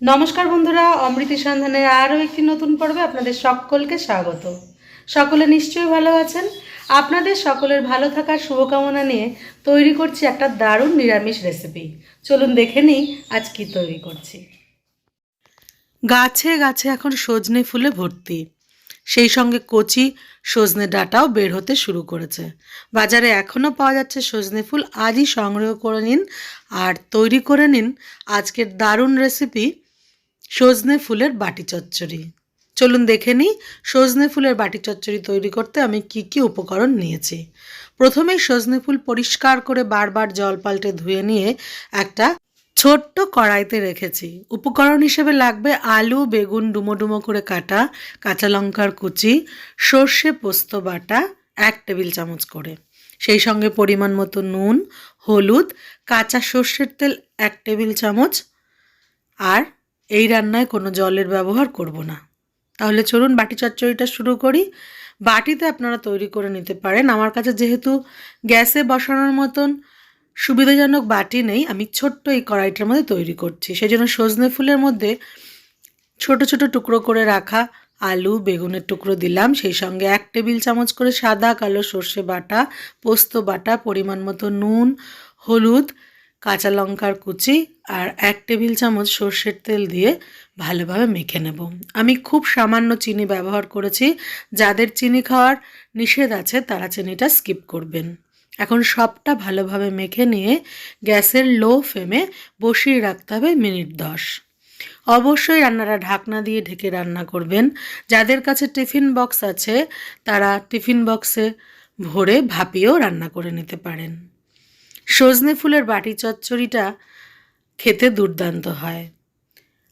নমস্কার বন্ধুরা, অমৃতি সন্ধানের আরও একটি নতুন পর্বে আপনাদের সকলকে স্বাগত। সকলে নিশ্চয়ই ভালো আছেন। আপনাদের সকলের ভালো থাকার শুভকামনা নিয়ে তৈরি করছি একটা দারুণ নিরামিষ রেসিপি। চলুন দেখে নিই আজ কি তৈরি করছি। গাছে গাছে এখন সজনে ফুলে ভর্তি, সেই সঙ্গে কচি সজনে ডাঁটাও বের হতে শুরু করেছে। বাজারে এখনও পাওয়া যাচ্ছে সজনে ফুল। আজই সংগ্রহ করে নিন আর তৈরি করে নিন আজকের দারুণ রেসিপি সজনে ফুলের বাটি চচ্চড়ি। চলুন দেখে নিই সজনে ফুলের বাটি চচ্চড়ি তৈরি করতে আমি কি কি উপকরণ নিয়েছি। প্রথমেই সজনে ফুল পরিষ্কার করে বারবার জল পাল্টে ধুয়ে নিয়ে একটা ছোট্ট কড়াইতে রেখেছি। উপকরণ হিসেবে লাগবে আলু, বেগুন ডুমো ডুমো করে কাটা, কাঁচা লঙ্কার কুচি, সর্ষে পোস্ত বাটা 1 টেবিল চামচ করে, সেই সঙ্গে পরিমাণ মতো নুন, হলুদ, কাঁচা সর্ষের তেল 1 টেবিল চামচ। আর এই রান্নায় কোনো জলের ব্যবহার করব না। তাহলে চলুন বাটি চচ্চড়িটা শুরু করি। বাটিতে আপনারা তৈরি করে নিতে পারেন। আমার কাছে যেহেতু গ্যাসে বসানোর মতন সুবিধাজনক বাটি নেই, আমি ছোট্ট এই কড়াইটার মধ্যে তৈরি করছি। সেই জন্য সজনে ফুলের মধ্যে ছোট ছোট টুকরো করে রাখা আলু, বেগুনের টুকরো দিলাম, সেই সঙ্গে 1 টেবিল চামচ করে সাদা কালো সর্ষে বাটা, পোস্ত বাটা, পরিমাণ মতো নুন, হলুদ, কাঁচা লঙ্কার কুচি আর 1 টেবিল চামচ সর্ষের তেল দিয়ে ভালোভাবে মেখে নেব। আমি খুব সামান্য চিনি ব্যবহার করেছি। যাদের চিনি খাওয়ার নিষেধ আছে তারা চিনিটা স্কিপ করবেন। এখন সবটা ভালোভাবে মেখে নিয়ে গ্যাসের লো ফ্লেমে বসিয়ে রাখতে হবে মিনিট 10। অবশ্যই রান্নাটা ঢাকনা দিয়ে ঢেকে রান্না করবেন। যাদের কাছে টিফিন বক্স আছে তারা টিফিন বক্সে ভরে ভাপিয়েও রান্না করে নিতে পারেন। সজনে ফুলের বাটি চচ্চড়িটা খেতে দুর্দান্ত হয়।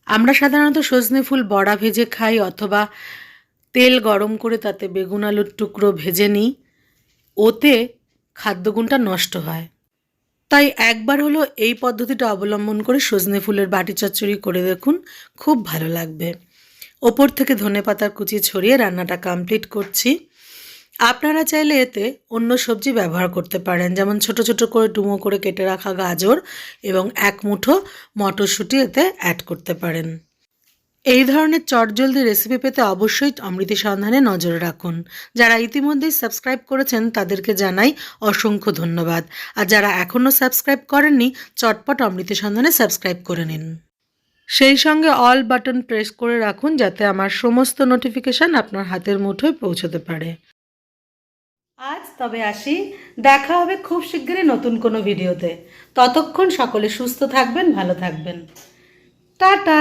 আমরা সাধারণত সজনে ফুল বড়া ভেজে খাই অথবা তেল গরম করে তাতে বেগুন আলুর টুকরো ভেজে নিই। ওতে খাদ্যগুণটা নষ্ট হয়। তাই একবার হলো এই পদ্ধতিটা অবলম্বন করে সজনে ফুলের বাটি চচ্চড়ি করে দেখুন, খুব ভালো লাগবে। ওপর থেকে ধনেপাতার কুচি ছড়িয়ে রান্নাটা কমপ্লিট করছি। আপনারা চাইলে এতে অন্য সবজি ব্যবহার করতে পারেন, যেমন ছোট ছোট করে ডুমো করে কেটে রাখা গাজর এবং 1 মুঠো মটরশুঁটি এতে অ্যাড করতে পারেন। এই ধরনের চটজলদি রেসিপি পেতে অবশ্যই অমৃতি সন্ধানে নজর রাখুন। যারা ইতিমধ্যেই সাবস্ক্রাইব করেছেন তাদেরকে জানাই অসংখ্য ধন্যবাদ। আর যারা এখনও সাবস্ক্রাইব করেননি চটপট অমৃতি সন্ধানে সাবস্ক্রাইব করে নিন। সেই সঙ্গে অল বাটন প্রেস করে রাখুন যাতে আমার সমস্ত নোটিফিকেশান আপনার হাতের মুঠোয় পৌঁছতে পারে। আজ তবে আসি, দেখা হবে খুব শিগগিরই নতুন কোনো ভিডিওতে। ততক্ষণ সকলে সুস্থ থাকবেন, ভালো থাকবেন। টাটা।